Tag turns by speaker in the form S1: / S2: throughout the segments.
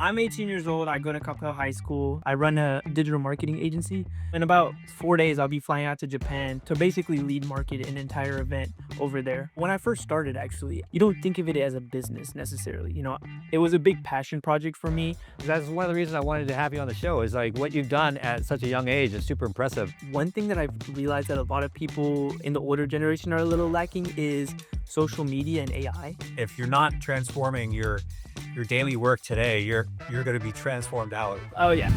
S1: I'm 18 years old. I go to Coppell High School. I run a digital marketing agency. In about 4 days, I'll be flying out to Japan to basically lead market an entire event over there. When I first started, actually, you don't think of it as a business necessarily. It was a big passion project for me.
S2: That's one of the reasons I wanted to have you on the show is like what you've done at such a young age is super impressive.
S1: One thing that I've realized that a lot of people in the older generation are a little lacking is social media and AI.
S3: If you're not transforming your daily work today, you're going to be transformed out.
S1: Oh, yeah.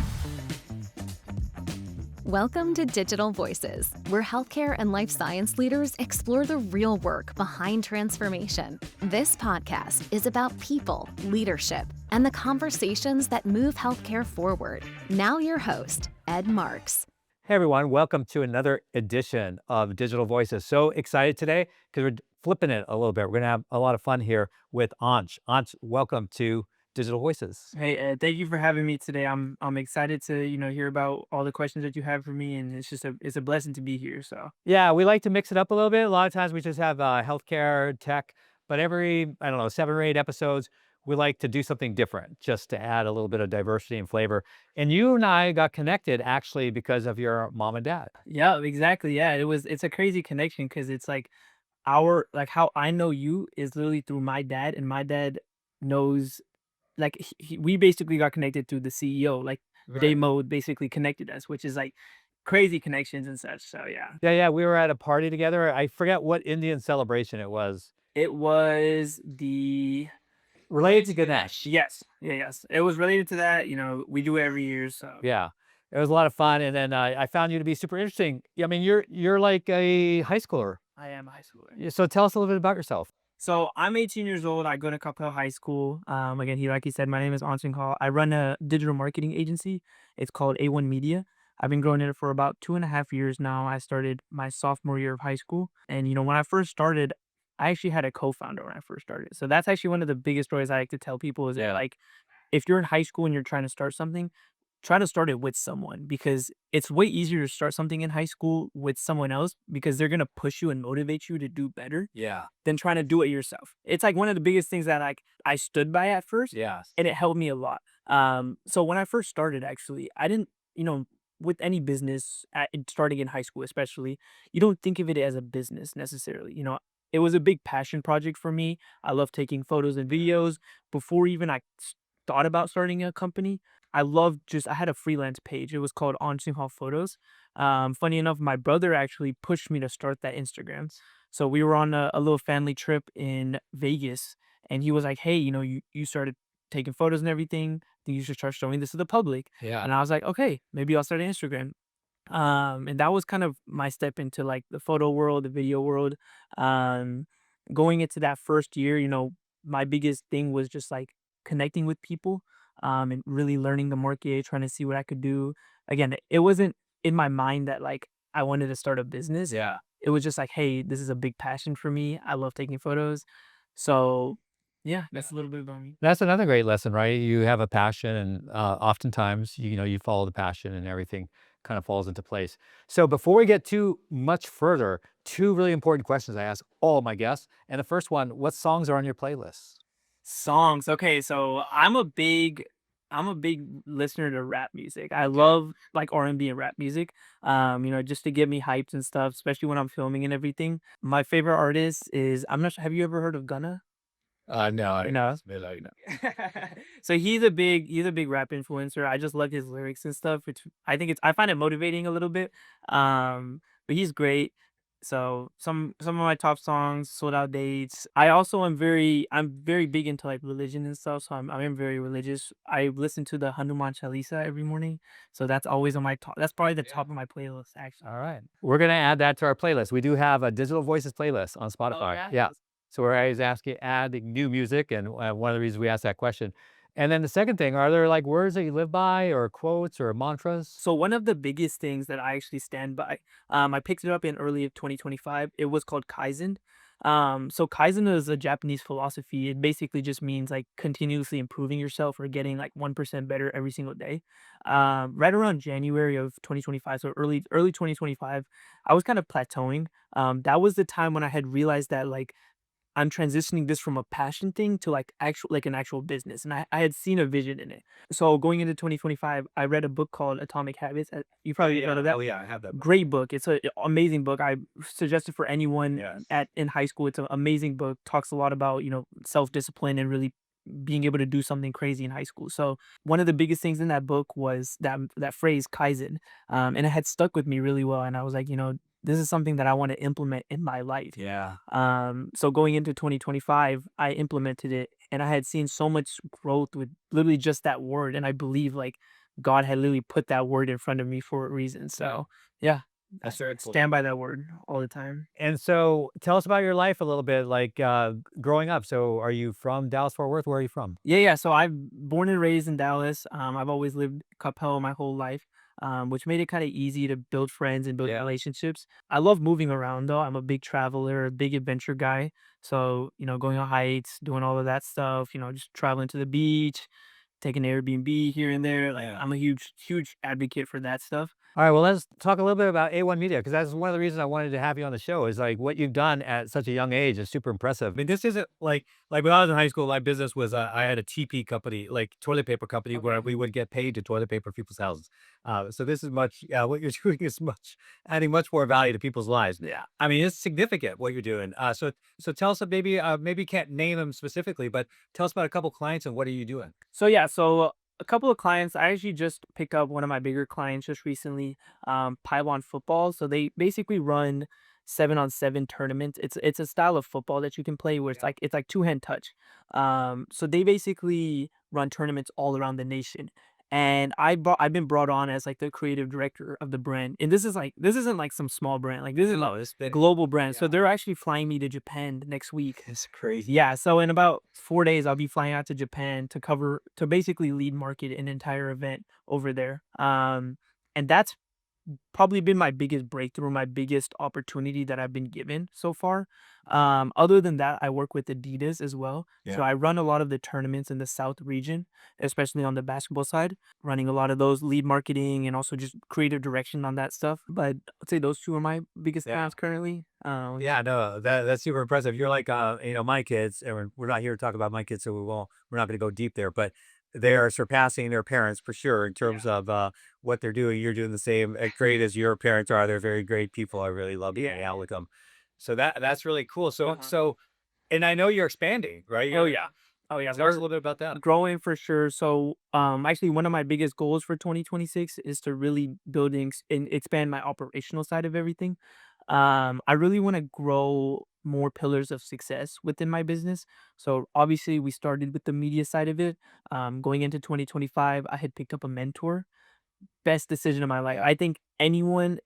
S4: Welcome to Digital Voices, where healthcare and life science leaders explore the real work behind transformation. This podcast is about people, leadership, and the conversations that move healthcare forward. Now your host, Ed Marx.
S2: Hey everyone, welcome to another edition of Digital Voices. So excited today because we're flipping it a little bit. We're going to have a lot of fun here with Ansh. Ansh, welcome to Digital Voices.
S1: Hey Ed, thank you for having me today. I'm excited to hear about all the questions that you have for me, and it's a blessing to be here. So
S2: Yeah, we like to mix it up a little bit. A lot of times we just have healthcare, tech, but every, 7 or 8 episodes, we like to do something different just to add a little bit of diversity and flavor. And you and I got connected actually because of your mom and dad.
S1: yeah, exactly. Yeah, it's a crazy connection because it's like how I know you is literally through my dad, and my dad knows like we basically got connected through the CEO. Like Day
S3: Right.
S1: Mode basically connected us, which is like crazy connections and such. So yeah,
S2: Yeah, we were at a party together. I forget what Indian celebration it was.
S1: it was the
S2: Related to Ganesh.
S1: yes, yes. It was related to that. We do it every year. So
S2: Yeah, it was a lot of fun. And then I found you to be super interesting. I mean, you're like a high schooler.
S1: I am a high schooler.
S2: Yeah, so tell us a little bit about yourself.
S1: So I'm 18 years old. I go to Coppell High School. Again, like he said, my name is Ansh Singhal. I run a digital marketing agency. It's called A1 Media. I've been growing it for about 2.5 years now. I started my sophomore year of high school. And, when I first started, I actually had a co-founder when I first started. So that's actually one of the biggest stories I like to tell people is that,
S2: Yeah.
S1: like, if you're in high school and you're trying to start something, try to start it with someone because it's way easier to start something in high school with someone else because they're going to push you and motivate you to do better
S3: Yeah.
S1: than trying to do it yourself. It's like one of the biggest things that I stood by at first,
S3: Yes.
S1: and it helped me a lot. So when I first started, actually, I didn't, with any business starting in high school, especially, you don't think of it as a business necessarily. It was a big passion project for me. I love taking photos and videos. Before even thought about starting a company, I had a freelance page. It was called Ansh Singhal Photos. Funny enough, my brother actually pushed me to start that Instagram. So we were on a little family trip in Vegas, and he was like, "Hey, you started taking photos and everything. I think you should start showing this to the public."
S3: Yeah.
S1: And I was like, "Okay, maybe I'll start an Instagram." And that was kind of my step into like the photo world, the video world. Um, Going into that first year, my biggest thing was just like connecting with people, and really learning the market, trying to see what I could do. Again, it wasn't in my mind that like I wanted to start a business.
S3: Yeah.
S1: It was just like, hey, this is a big passion for me. I love taking photos. So yeah, that's a little bit about me.
S2: That's another great lesson, right? You have a passion, and oftentimes, you follow the passion, and everything kind of falls into place. So before we get too much further, 2 really important questions I ask all of my guests. And the first one, what songs are on your playlist?
S1: Songs. Okay, so I'm a big listener to rap music. I love like R&B and rap music. Just to get me hyped and stuff, especially when I'm filming and everything. My favorite artist is I'm not sure, have you ever heard of Gunna?
S3: No,
S1: No.
S3: no.
S1: So he's a big rap influencer. I just love his lyrics and stuff. I find it motivating a little bit. But he's great. So some of my top songs, Sold Out Dates. I'm very big into like religion and stuff. So I'm very religious. I listen to the Hanuman Chalisa every morning. So that's always on my top. That's probably the top of my playlist actually.
S2: All right. We're going to add that to our playlist. We do have a Digital Voices playlist on Spotify.
S1: Yeah?
S2: Yeah. So we're always adding new music, and one of the reasons we asked that question. And then the second thing, are there like words that you live by, or quotes, or mantras?
S1: So one of the biggest things that I actually stand by, I picked it up in early of 2025. It was called Kaizen. So Kaizen is a Japanese philosophy. It basically just means like continuously improving yourself or getting like 1% better every single day. Right around January of 2025, so early 2025, I was kind of plateauing. That was the time when I had realized that like I'm transitioning this from a passion thing to like an actual business. And I had seen a vision in it. So going into 2025, I read a book called Atomic Habits. You probably heard of that.
S3: Oh yeah, I have that.
S1: Great book. It's an amazing book. I suggest it for anyone
S3: Yes.
S1: at in high school. It's an amazing book. Talks a lot about, self discipline and really being able to do something crazy in high school. So one of the biggest things in that book was that phrase Kaizen, and it had stuck with me really well. And I was like, this is something that I want to implement in my life.
S3: Yeah.
S1: So going into 2025, I implemented it, and I had seen so much growth with literally just that word. And I believe like God had literally put that word in front of me for a reason. So yeah,
S3: That's very cool.
S1: stand by that word all the time.
S2: And so tell us about your life a little bit, like growing up. So are you from Dallas Fort Worth? Where are you from?
S1: Yeah. So I'm born and raised in Dallas. I've always lived Coppell my whole life, which made it kind of easy to build friends and build
S3: Yeah.
S1: relationships. I love moving around though. I'm a big traveler, a big adventure guy. So, going on hikes, doing all of that stuff, just traveling to the beach, taking Airbnb here and there. Like
S3: Yeah.
S1: I'm a huge, huge advocate for that stuff.
S2: All right, well, let's talk a little bit about A1 Media because that's one of the reasons I wanted to have you on the show is like what you've done at such a young age is super impressive.
S3: I mean, this isn't like when I was in high school, my business was I had a TP company, like toilet paper company, where we would get paid to toilet paper people's houses. So this is much, what you're doing is adding much more value to people's lives.
S1: Yeah.
S3: I mean, it's significant what you're doing. So tell us maybe you can't name them specifically, but tell us about a couple clients and what are you doing?
S1: So yeah, so a couple of clients. I actually just picked up one of my bigger clients just recently, Paiwan Football. So they basically run 7-on-7 tournaments. It's a style of football that you can play where it's like two hand touch. So they basically run tournaments all around the nation. And I've been brought on as like the creative director of the brand. And this isn't like some small brand. Like this is
S3: No, it's
S1: a
S3: been
S1: global brand. So
S3: yeah.
S1: they're actually flying me to Japan next week.
S3: It's crazy.
S1: Yeah, so in about 4 days, I'll be flying out to Japan to basically lead market an entire event over there. And that's probably been my biggest breakthrough, my biggest opportunity that I've been given so far. Other than that, I work with Adidas as well.
S3: Yeah.
S1: So I run a lot of the tournaments in the South region, especially on the basketball side, running a lot of those lead marketing and also just creative direction on that stuff. But I'd say those two are my biggest
S3: Yeah.
S1: tasks currently.
S3: Yeah, no, that's super impressive. You're like, my kids, and we're not here to talk about my kids, so we're not going to go deep there, but they are surpassing their parents for sure in terms of what they're doing. You're doing the same, great as your parents are. They're very great people. I really love hanging out with them. So that's really cool.
S1: Uh-huh.
S3: And I know you're expanding, right?
S1: Oh yeah. Oh yeah.
S3: Tell us a little bit about that.
S1: Growing for sure. So, actually, one of my biggest goals for 2026 is to really and expand my operational side of everything. I really want to grow more pillars of success within my business. So, obviously, we started with the media side of it. Going into 2025, I had picked up a mentor. Best decision of my life. I think anyone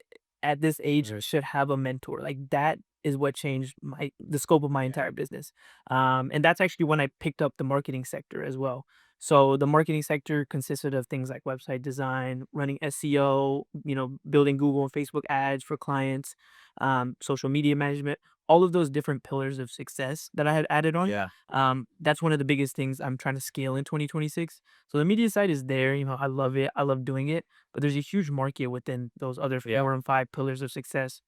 S1: at this age should have a mentor. Like that is what changed the scope of my entire business. And that's actually when I picked up the marketing sector as well. So the marketing sector consisted of things like website design, running SEO, building Google and Facebook ads for clients, social media management, all of those different pillars of success that I had added on.
S3: Yeah.
S1: That's one of the biggest things I'm trying to scale in 2026. So the media side is there. I love it. I love doing it. But there's a huge market within those other
S3: Yeah.
S1: 4 and 5 pillars of success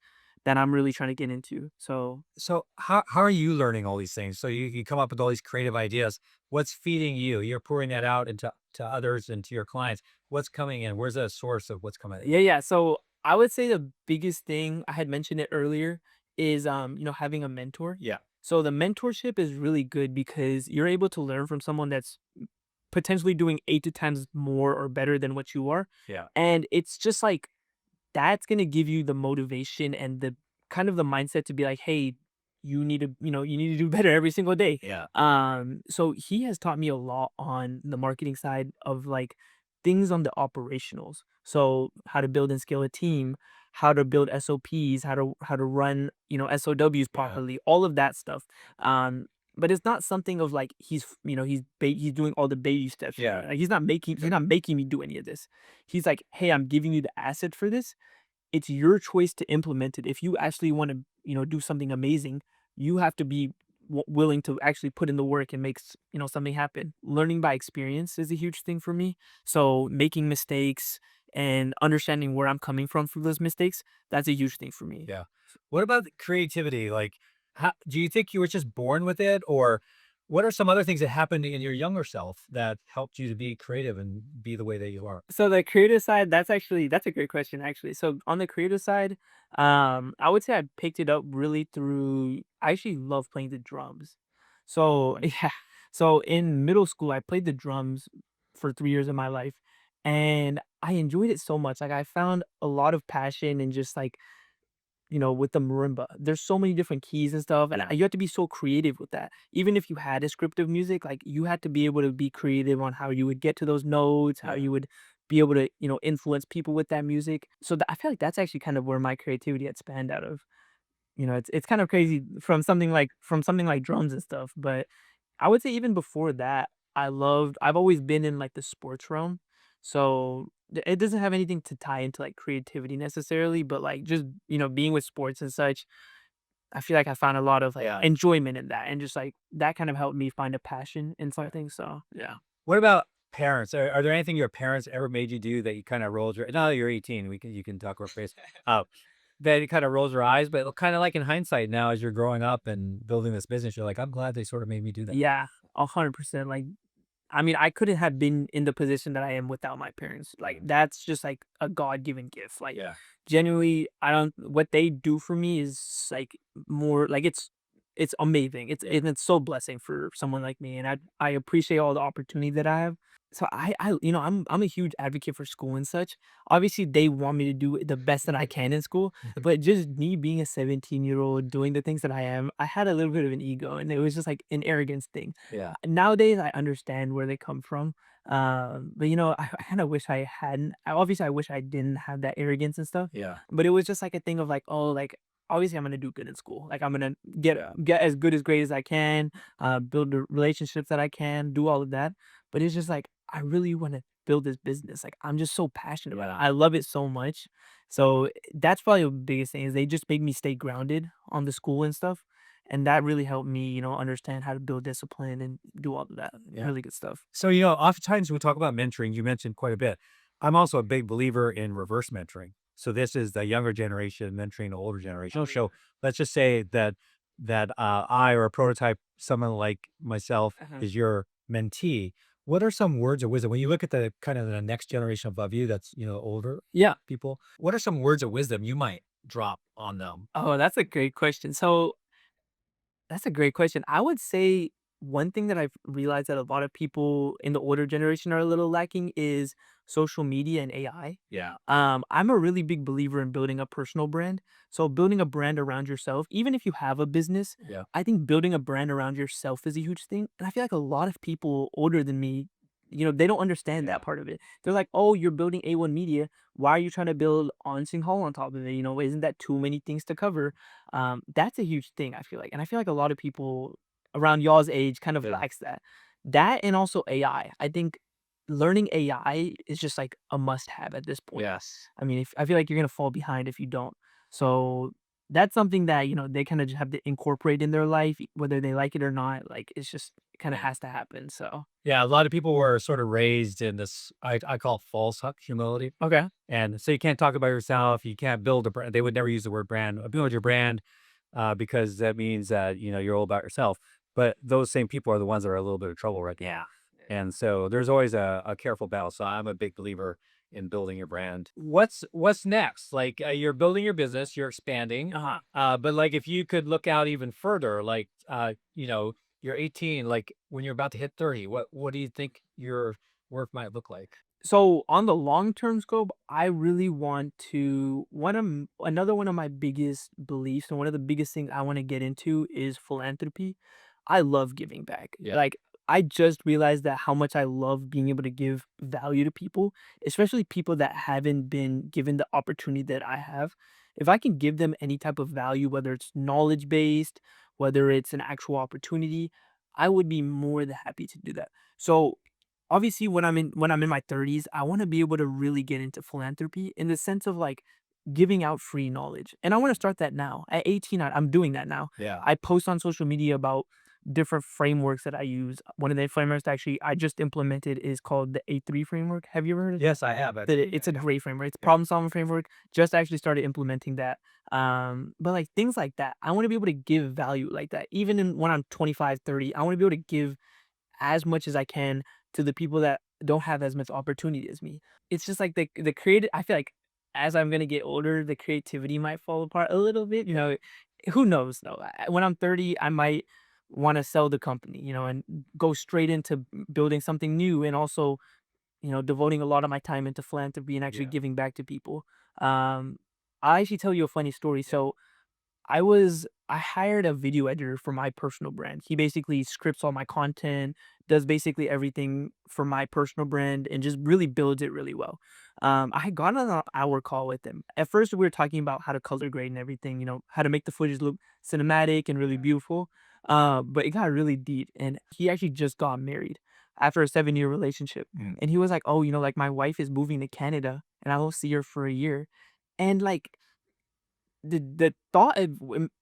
S1: that I'm really trying to get into. So
S3: So how are you learning all these things? So you come up with all these creative ideas. What's feeding you? You're pouring that out into to others and to your clients. What's coming in? Where's the source of what's coming in?
S1: yeah. So I would say the biggest thing, I had mentioned it earlier, is having a mentor.
S3: Yeah.
S1: So the mentorship is really good because you're able to learn from someone that's potentially doing 8 to 10 more or better than what you are.
S3: Yeah.
S1: And it's just like that's gonna give you the motivation and the kind of the mindset to be like, hey, you need to do better every single day.
S3: Yeah.
S1: So he has taught me a lot on the marketing side of like things on the operationals. So how to build and scale a team, how to build SOPs, how to run, SOWs properly, all of that stuff. But it's not something of like he's doing all the baby steps.
S3: Yeah.
S1: Like he's not making me do any of this. He's like, hey, I'm giving you the asset for this. It's your choice to implement it. If you actually want to, do something amazing, you have to be willing to actually put in the work and make something happen. Learning by experience is a huge thing for me. So making mistakes and understanding where I'm coming from those mistakes, that's a huge thing for me.
S3: Yeah. What about the creativity? Like, How, do you think you were just born with it, or what are some other things that happened in your younger self that helped you to be creative and be the way that you are?
S1: So the creative side, that's a great question actually. So on the creative side, I would say I picked it up really through I actually love playing the drums. So yeah. So in middle school, I played the drums for 3 years of my life and I enjoyed it so much. Like I found a lot of passion and just like with the marimba, there's so many different keys and stuff, and
S3: Yeah.
S1: you have to be so creative with that. Even if you had descriptive music, like you had to be able to be creative on how you would get to those notes, how
S3: Yeah.
S1: you would be able to, influence people with that music. So I feel like that's actually kind of where my creativity had spanned out of. It's kind of crazy from something like drums and stuff, but I would say even before that, I've always been in like the sports realm. So it doesn't have anything to tie into like creativity necessarily, but like just, being with sports and such, I feel like I found a lot of like
S3: Yeah.
S1: enjoyment in that and just like that kind of helped me find a passion in something. So yeah.
S3: What about parents? Are there anything your parents ever made you do that you kind of rolled your? Now that you're 18, you can talk about face. Uh, that it kind of rolls your eyes, but kind of like in hindsight now, as you're growing up and building this business, you're like, I'm glad they sort of made me do that.
S1: Yeah, 100%. Like I mean, I couldn't have been in the position that I am without my parents. Like that's just like a God-given gift. Like
S3: Yeah.
S1: genuinely, I don't what they do for me is like more like it's amazing. It's so blessing for someone like me and I appreciate all the opportunity that I have. So I'm a huge advocate for school and such. Obviously, they want me to do the best that I can in school, but just me being a 17-year-old doing the things that I am, I had a little bit of an ego and it was just like an arrogance thing.
S3: Yeah.
S1: Nowadays, I understand where they come from, but, I kinda wish I hadn't. Obviously, I wish I didn't have that arrogance and stuff,
S3: Yeah.
S1: but it was just like a thing of like, "Oh, like, obviously, I'm gonna do good in school. Like, I'm gonna get
S3: Yeah.
S1: get as good as great as I can, build the relationships that I can, do all of that." But it's just like, I really wanna build this business. Like, I'm just so passionate about it.
S3: Yeah.
S1: I love it so much. So, that's probably the biggest thing is they just make me stay grounded on the school and stuff. And that really helped me, understand how to build discipline and do all of that
S3: Yeah.
S1: really good stuff.
S3: So, oftentimes we talk about mentoring, you mentioned quite a bit. I'm also a big believer in reverse mentoring. So this is the younger generation mentoring the older generation.
S1: Oh,
S3: So let's just say that I or a prototype, someone like myself,
S1: uh
S3: is your mentee. What are some words of wisdom when you look at the kind of the next generation above you? That's older
S1: Yeah.
S3: people. What are some words of wisdom you might drop on them?
S1: Oh, that's a great question. So that's a great question. I would say one thing that I've realized that a lot of people in the older generation are a little lacking is social media and AI.
S3: Yeah.
S1: I'm a really big believer in building a personal brand. So building a brand around yourself, even if you have a business,
S3: Yeah.
S1: I think building a brand around yourself is a huge thing. And I feel like a lot of people older than me, they don't understand
S3: Yeah.
S1: that part of it. They're like, "Oh, you're building A1 Media. Why are you trying to build Ansh Singhal on top of it? Isn't that too many things to cover?" That's a huge thing, I feel like, and I feel like a lot of people around y'all's age kind of
S3: Yeah.
S1: lacks that. That and also AI. I think learning AI is just like a must-have at this point.
S3: Yes.
S1: I mean, if I feel like you're gonna fall behind if you don't. So that's something that they kind of just have to incorporate in their life, whether they like it or not. Like it's just kind of
S3: Yeah.
S1: has to happen. So
S3: Yeah, a lot of people were sort of raised in this I call it false humility.
S1: okay,
S3: And so you can't talk about yourself. You can't build a brand. They would never use the word brand. Build your brand because that means that you're all about yourself. But those same people are the ones that are a little bit of trouble right now. And so there's always a careful balance. So I'm a big believer in building your brand. What's next? Like you're building your business, you're expanding.
S1: uh-huh.
S3: But like if you could look out even further, like you're 18, like when you're about to hit 30, what do you think your work might look like?
S1: So on the long term scope, I really want to another one of my biggest beliefs and one of the biggest things I want to get into is philanthropy. I love giving back.
S3: Yeah.
S1: Like I just realized that how much I love being able to give value to people, especially people that haven't been given the opportunity that I have. If I can give them any type of value, whether it's knowledge based, whether it's an actual opportunity, I would be more than happy to do that. So obviously when I'm in my 30s, I want to be able to really get into philanthropy in the sense of like giving out free knowledge. And I want to start that now. At 18, I'm doing that now.
S3: Yeah.
S1: I post on social media about different frameworks that I use. One of the frameworks that actually I just implemented is called the A3 framework. Have you ever heard of
S3: Yes, I have.
S1: it's a great framework. It's a problem solving framework. Just actually started implementing that. But like things like that, I want to be able to give value like that. Even when I'm 25, 30, I want to be able to give as much as I can to the people that don't have as much opportunity as me. It's just like the creative. I feel like as I'm gonna get older, the creativity might fall apart a little bit. Who knows though? When I'm 30, I might want to sell the company, and go straight into building something new, and also devoting a lot of my time into philanthropy and actually
S3: Yeah.
S1: giving back to people. Um, I actually tell you a funny story. So I hired a video editor for my personal brand. He basically scripts all my content, does basically everything for my personal brand, and just really builds it really well. I had gone on an hour call with him. At first, we were talking about how to color grade and everything, how to make the footage look cinematic and really beautiful. But it got really deep, and he actually just got married after a 7-year relationship.
S3: Mm.
S1: And he was like, "Oh, like my wife is moving to Canada, and I won't see her for a year." And like the thought of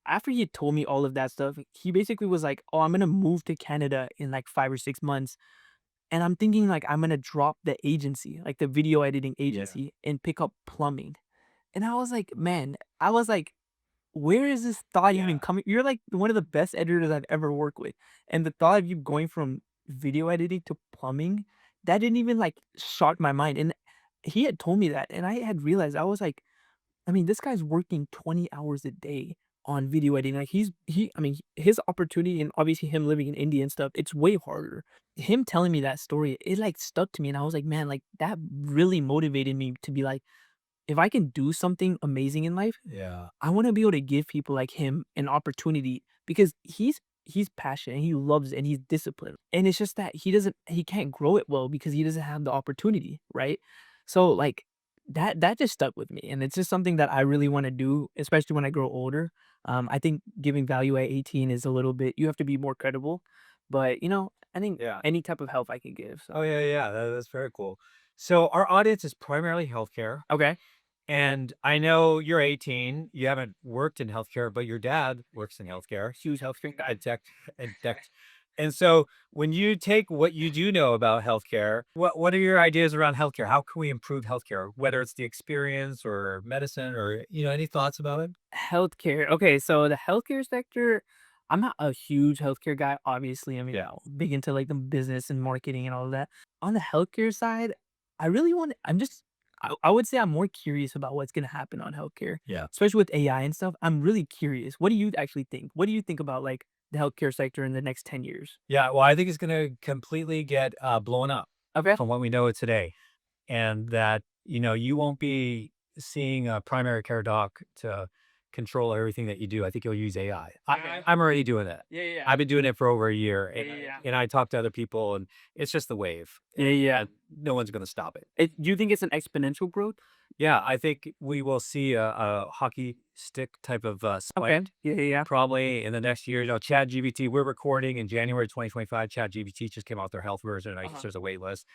S1: after he had told me all of that stuff, he basically was like, "Oh, I'm gonna move to Canada in like 5 or 6 months," and I'm thinking like I'm gonna drop the agency, like the video editing
S3: Yeah.
S1: agency, and pick up plumbing. And I was like, man, I was like, where is this thought
S3: Yeah.
S1: even coming? You're like one of the best editors I've ever worked with, and the thought of you going from video editing to plumbing, that didn't even like shock my mind. And he had told me that, and I had realized I was like, I mean, this guy's working 20 hours a day on video editing. Like I mean, his opportunity and obviously him living in India and stuff, it's way harder. Him telling me that story, it like stuck to me. And I was like, man, like that really motivated me to be like, if I can do something amazing in life,
S3: Yeah.
S1: I want to be able to give people like him an opportunity because he's passionate, he loves it, and he's disciplined. And it's just that he can't grow it well because he doesn't have the opportunity, right? So like that just stuck with me, and it's just something that I really want to do, especially when I grow older. I think giving value at 18 is a little bit. You have to be more credible, but I think
S3: Yeah.
S1: any type of help I can give.
S3: Oh
S1: So
S3: yeah, yeah. That's very cool. So our audience is primarily healthcare.
S1: okay,
S3: And I know you're 18, you haven't worked in healthcare, but your dad works in healthcare
S1: huge healthcare guy.
S3: and tech and tech. And so when you take what you do know about healthcare, what are your ideas around healthcare? How can we improve healthcare, whether it's the experience or medicine or any thoughts about it?
S1: Healthcare. Okay, so the healthcare sector, I'm not a huge healthcare guy, obviously. I mean,
S3: Yeah.
S1: big into like the business and marketing and all of that. On the healthcare side, I really want, I'm just, I would say I'm more curious about what's going to happen on healthcare,
S3: Yeah.
S1: especially with AI and stuff. I'm really curious. What do you actually think? What do you think about like the healthcare sector in the next 10 years?
S3: Yeah. Well, I think it's going to completely get blown up
S1: Okay.
S3: from what we know today. And that, you won't be seeing a primary care doc to control everything that you do. I think you'll use AI.
S1: Okay.
S3: I'm already doing that.
S1: Yeah, yeah.
S3: I've been doing it for over a year,
S1: Yeah.
S3: and I talk to other people, and it's just the wave.
S1: Yeah.
S3: And no one's going to stop it.
S1: Do you think it's an exponential growth?
S3: Yeah, I think we will see a hockey stick type of spike
S1: Okay. Yeah.
S3: probably in the next year. Chat GBT, we're recording in January 2025. Chat GBT just came out their health version. I guess there's a wait list.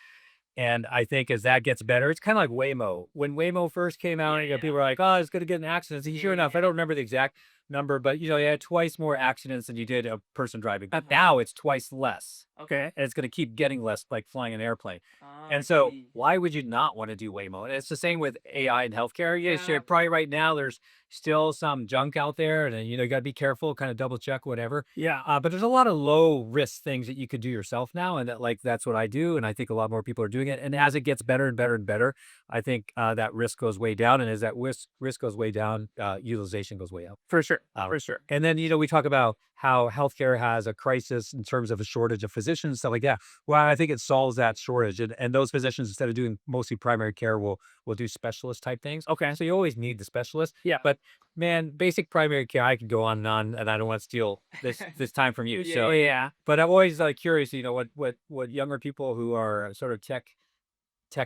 S3: And I think as that gets better, it's kind of like Waymo. When Waymo first came out, people were like, "Oh, it's going to get in accidents." And sure enough, I don't remember the exact number, but you had twice more accidents than you did a person driving. Now it's twice less,
S1: Okay.
S3: and it's going to keep getting less, like flying an airplane.
S1: I
S3: And so,
S1: see.
S3: why would you not want to do Waymo? And it's the same with AI and healthcare. Yeah, sure. Probably right now, there's still some junk out there, and you got to be careful, kind of double check whatever.
S1: Yeah.
S3: But there's a lot of low risk things that you could do yourself now, and that's what I do, and I think a lot more people are doing it. And as it gets better and better and better, I think that risk goes way down, and as that risk goes way down, utilization goes way up.
S1: For sure.
S3: Uh,
S1: For sure.
S3: And then we talk about how healthcare has a crisis in terms of a shortage of physicians and stuff like that. Well, I think it solves that shortage, and those physicians, instead of doing mostly primary care, will do specialist type things.
S1: Okay.
S3: So you always need the specialist.
S1: Yeah.
S3: But man, basic primary care, I could go on, and I don't want to steal this time from you. So,
S1: yeah.
S3: but I'm always curious, what younger people who are sort of tech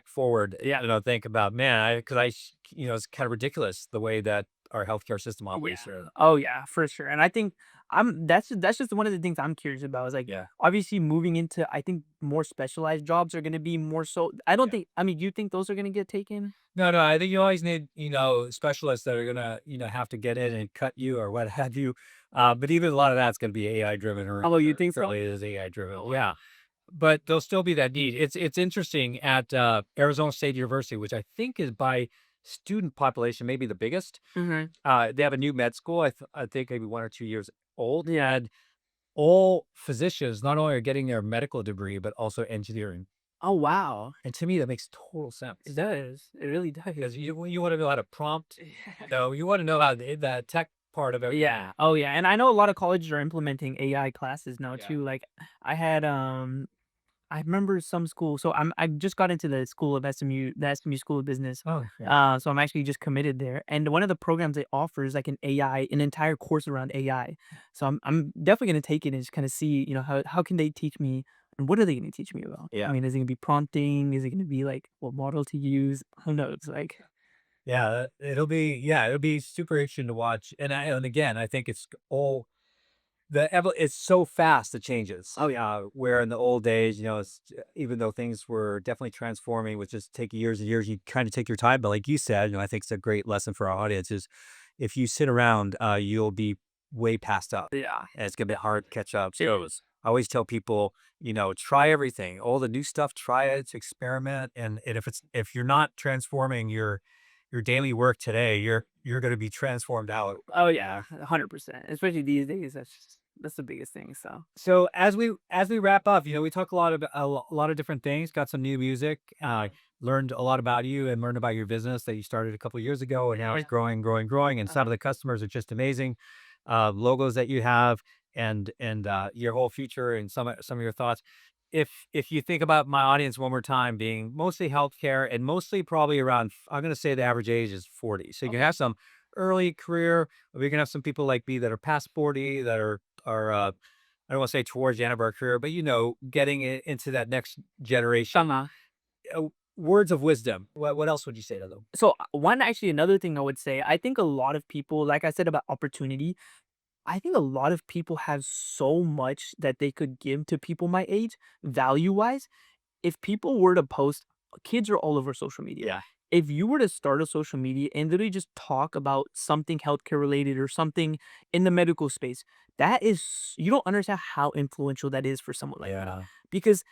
S3: forward,
S1: Yeah.
S3: think about, man, because it's kind of ridiculous the way that our healthcare system operates.
S1: Oh yeah, for sure. And I think that's just one of the things I'm curious about is like
S3: Yeah.
S1: obviously moving into I think more specialized jobs are gonna be more so I don't think I mean, do you think those are gonna get taken?
S3: No, no, I think you always need, specialists that are gonna, have to get in and cut you or what have you. But even a lot of that's gonna be AI driven or
S1: Oh, you think so?
S3: certainly is AI driven. Yeah. But there'll still be that need. It's interesting at Arizona State University, which I think is by student population, maybe the biggest.
S1: Mhm.
S3: They have a new med school. I think maybe 1 or 2 years old.
S1: Yeah.
S3: And all physicians not only are getting their medical degree, but also engineering.
S1: Oh wow.
S3: And to me, that makes total sense.
S1: It does. It really does.
S3: Because you want to know how to prompt, you want to know how the tech part of it.
S1: Yeah. Oh yeah. And I know a lot of colleges are implementing AI classes now
S3: Yeah.
S1: too. Like I had I remember some school. So I just got into the school of SMU, the SMU School of Business.
S3: Oh, yeah.
S1: So I'm actually just committed there. And one of the programs they offer is like an AI, an entire course around AI. So I'm definitely gonna take it and just kind of see, how can they teach me and what are they gonna teach me about?
S3: Yeah.
S1: I mean, is it gonna be prompting? Is it gonna be like what model to use? Who knows? Like
S3: Yeah, it'll be super interesting to watch. And again, I think it's all it's so fast the changes.
S1: oh yeah.
S3: Where in the old days, even though things were definitely transforming, would just take years and years, you kind of take your time. But like you said, I think it's a great lesson for our audience is if you sit around, you'll be way passed up.
S1: Yeah.
S3: And it's gonna be hard to catch up.
S1: It
S3: So
S1: is.
S3: I always tell people, try everything, all the new stuff, try it, experiment, and if you're not transforming your daily work today, you're going to be transformed out.
S1: Oh yeah, 100%. Especially these days, that's the biggest thing. So
S3: So as we wrap up, we talk a lot about a lot of different things. Got some new music. Learned a lot about you and learned about your business that you started a couple years ago, and now it's growing, growing, growing. And some of the customers are just amazing. Logos that you have, and your whole future, and some of your thoughts. If you think about my audience one more time, being mostly healthcare and mostly probably around, I'm going to say the average age is 40. So you can have some early career. We can have some people like me that are past 40 that are I don't want to say towards the end of our career, but getting into that next generation.
S1: Sama.
S3: Words of wisdom. What else would you say to them?
S1: So another thing I would say, I think a lot of people, like I said about opportunity, I think a lot of people have so much that they could give to people my age, value wise. If people were to post, kids are all over social media.
S3: Yeah.
S1: If you were to start a social media and literally just talk about something healthcare related or something in the medical space, you don't understand how influential that is for someone like that. Because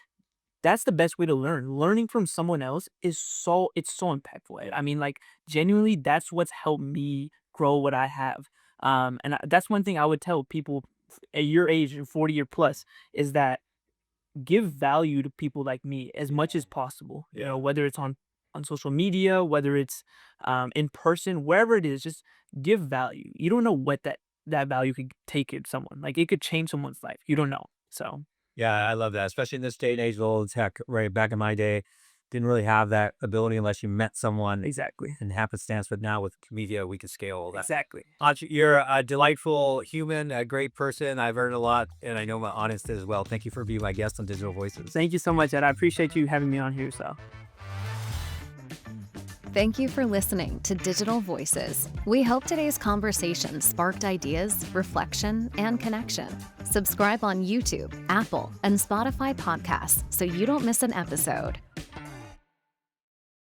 S1: that's the best way to learn. Learning from someone else it's so impactful. I mean, like genuinely, that's what's helped me grow what I have. That's one thing I would tell people at your age and 40 or plus is that give value to people like me as much as possible. Whether it's on social media, whether it's in person, wherever it is, just give value. You don't know what that value could take in someone. Like it could change someone's life. You don't know. So
S3: Yeah, I love that, especially in this day and age of old tech. Right back in my day, didn't really have that ability unless you met someone
S1: exactly.
S3: in happenstance. But now with media, we can scale all that.
S1: Exactly.
S3: Ansh, you're a delightful human, a great person. I've learned a lot, and I know my audience did as well. Thank you for being my guest on Digital Voices.
S1: Thank you so much, Ed. I appreciate you having me on here. So.
S4: Thank you for listening to Digital Voices. We hope today's conversation sparked ideas, reflection, and connection. Subscribe on YouTube, Apple, and Spotify podcasts so you don't miss an episode.